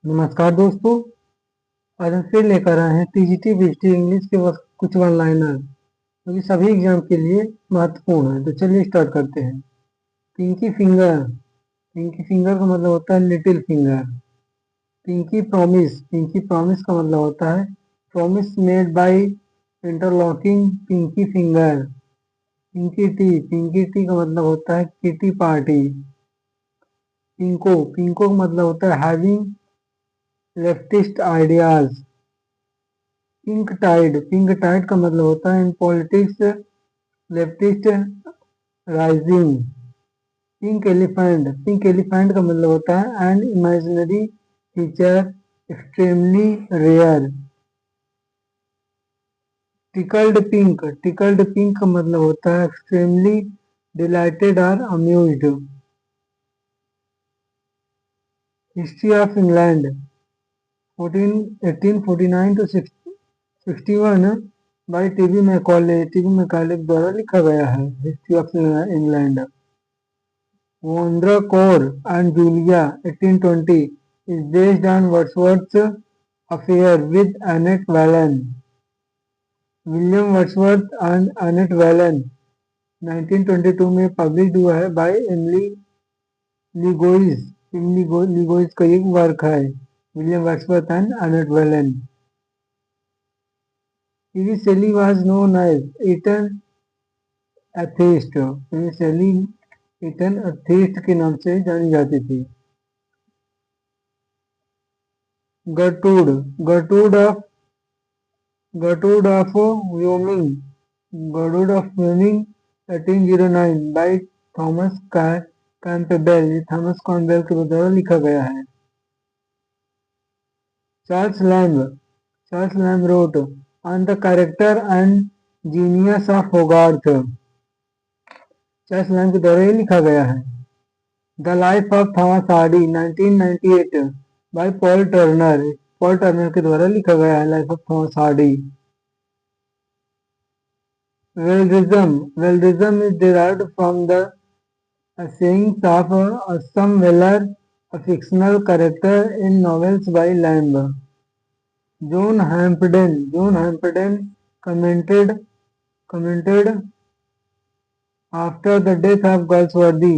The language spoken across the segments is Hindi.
नमस्कार दोस्तों। आज हम फिर लेकर आए हैं टीजीटी बीजीटी इंग्लिश के कुछ वन लाइनर जो कि सभी एग्जाम के लिए महत्वपूर्ण है। तो चलिए स्टार्ट करते हैं। पिंकी फिंगर। पिंकी फिंगर का मतलब होता है लिटिल फिंगर। पिंकी प्रॉमिस का मतलब होता है promise made by interlocking pinky finger. Pinky टी का मतलब होता है किटी पार्टी। पिंको का मतलब होता है having leftist ideas. Pink tide का मतलब होता है in politics leftist rising. Pink elephant का मतलब होता है an imaginary feature extremely rare. Tickled pink का मतलब होता है एक्सट्रीमली डिलाइटेड और amused. History of England 1849 to 61 by TB Macaulay द्वारा लिखा गया है। History of England. Wondra Core and Julia 1820 is based on Wordsworth's affair with Annette Wallen. William Wordsworth and Annette Wallen 1922 में पब्लिश हुआ है बाय एमिली लिगोइस। लिगोइस का एक वर्क है William Wordsworth and Annette Velan. PV Shelley was known as eaten atheist. PV Shelley eaten atheist के नाम से जानी जाती थी। गर्टूड गर्टूड of Wyoming 1809 by Thomas Campbell. ये थॉमस कैंपबेल के द्वारा लिखा गया है। Charles lamb road on the character and genius of होगार्थ। Charles lamb के द्वारा ये लिखा गया है। The life of Thomas Hardy 1998 by Paul Turner के द्वारा लिखा गया है life of Thomas Hardy. Welderism is derived from the sayings of Sam Weller, a fictional character in novels by Lamb. John Hampden commented after the death of Galsworthy.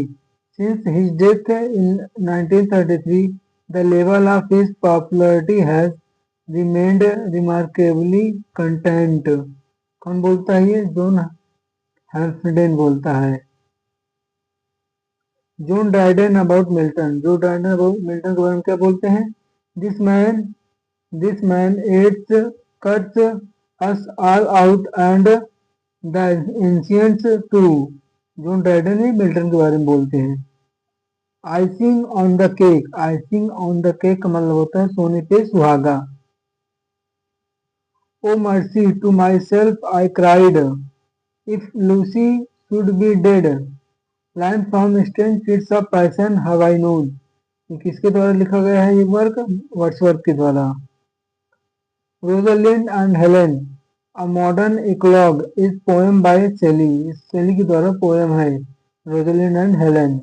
Since his death in 1933, the level of his popularity has remained remarkably content. कौन बोलता है ये? जॉन हैम्पडेन बोलता है। जॉन ड्राइडन अबाउट मिल्टन के बारे में क्या बोलते हैं? This man eats cuts us all out and the ancients too. John Dryden he Milton के बारे में बोलते हैं। आइसिंग ऑन द केक का मतलब होता है सोने पे सुहागा। O mercy to myself I cried if Lucy should be dead. Line from strange fits of passion have I known. ये किसके द्वारा लिखा गया है ये वर्क? वर्ड्सवर्थ के द्वारा। Rosalind and Helen a modern eclogue is poem by Shelley. Shelley के द्वारा पोएम है रोजलिंड एंड हेलेन।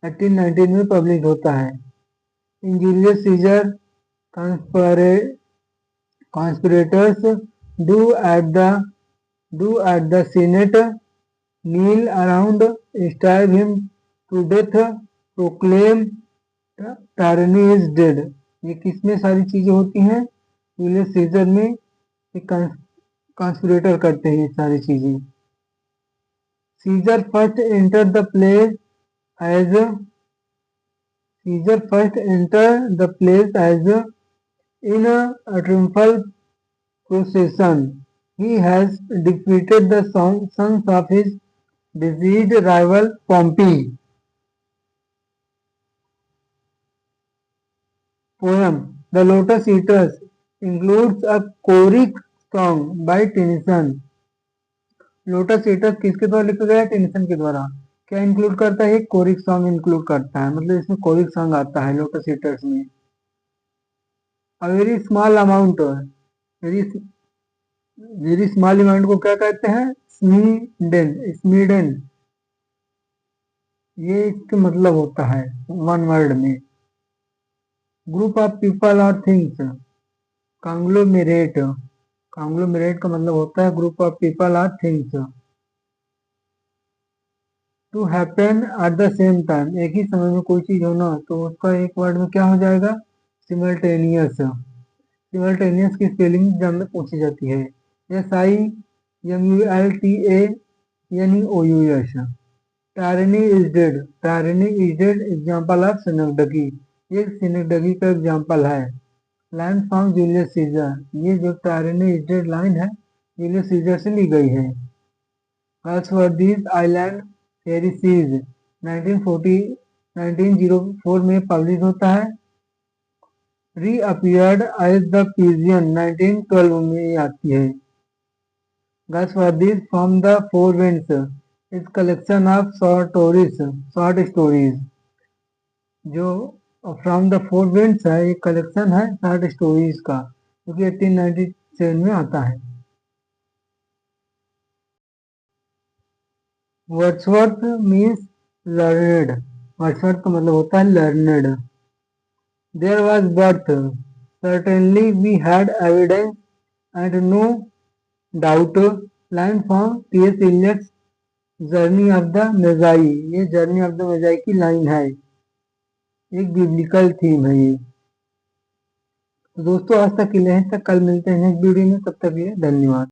1819 में पब्लिश होता है। In Julius Caesar conspirators do at the Senate kneel around, stab him to death, proclaim tyranny is dead। ये किसमें सारी चीजें होती हैं? जूलियस सीजर में कॉन्स्पिरेटर करते हैं ये सारी चीजें। Caesar first enter the place as in a triumphal procession. He has defeated the sons of his deceased rival Pompey. Poem The Lotus Eaters includes a choric song by Tennyson. Lotus eaters किसके द्वारा लिखा गया है? टेनिसन के द्वारा। क्या इंक्लूड करता है? कोरिक सॉन्ग इंक्लूड करता है, मतलब इसमें कोरिक सॉन्ग आता है लोटस ईटर्स में। A very small amount very small amount को क्या कहते हैं? स्मीडन। ये इसका मतलब होता है वन वर्ड में ग्रुप ऑफ पीपल और थिंग्स। कांग्लोमेरेट, कांग्लोमेरेट का मतलब होता है ग्रुप ऑफ पीपल और things. To happen at the same time, एक ही समय में कोई चीज होना तो उसका एक वर्ड में क्या हो जाएगा, सिमल्टेनियस। सिमल्टेनियस की स्पेलिंग एग्जाम में पूछी जाती है, SIMULTANEOUS। Tyranny is dead, tyranny is dead example of synecdoche, ये सिनगडगी का एग्जाम्पल है। लाइन फ्रॉम जूलियस सीजर, ये जो टायरनी इज डेड लाइन है जूलियस सीजर से ली गई है। हर्सवर्दीज आइलैंड फेरी सीज 1904 में पब्लिश होता है। रीअपियर्ड एज द पिजियन 1912 में आती है। Gasworthies from the Four Winds इस कलेक्शन ऑफ शॉर्ट स्टोरीज, जो फ्रॉम द फोर विंड्स है एक कलेक्शन है शॉर्ट स्टोरीज का, जो कि 1897 में आता है। वर्ड्सवर्थ मीन्स लर्नेड, वर्ड्सवर्थ का मतलब होता है learned. There was birth, certainly we had evidence and no doubt, line from T.S. Eliot's journey of the Magi, ये जर्नी ऑफ द मेजाई की लाइन है, एक बिब्लिकल थीम है ये। तो दोस्तों आज तक के लिए हैं, तक कल मिलते हैं नेक्स्ट वीडियो में, तब तक के लिए धन्यवाद।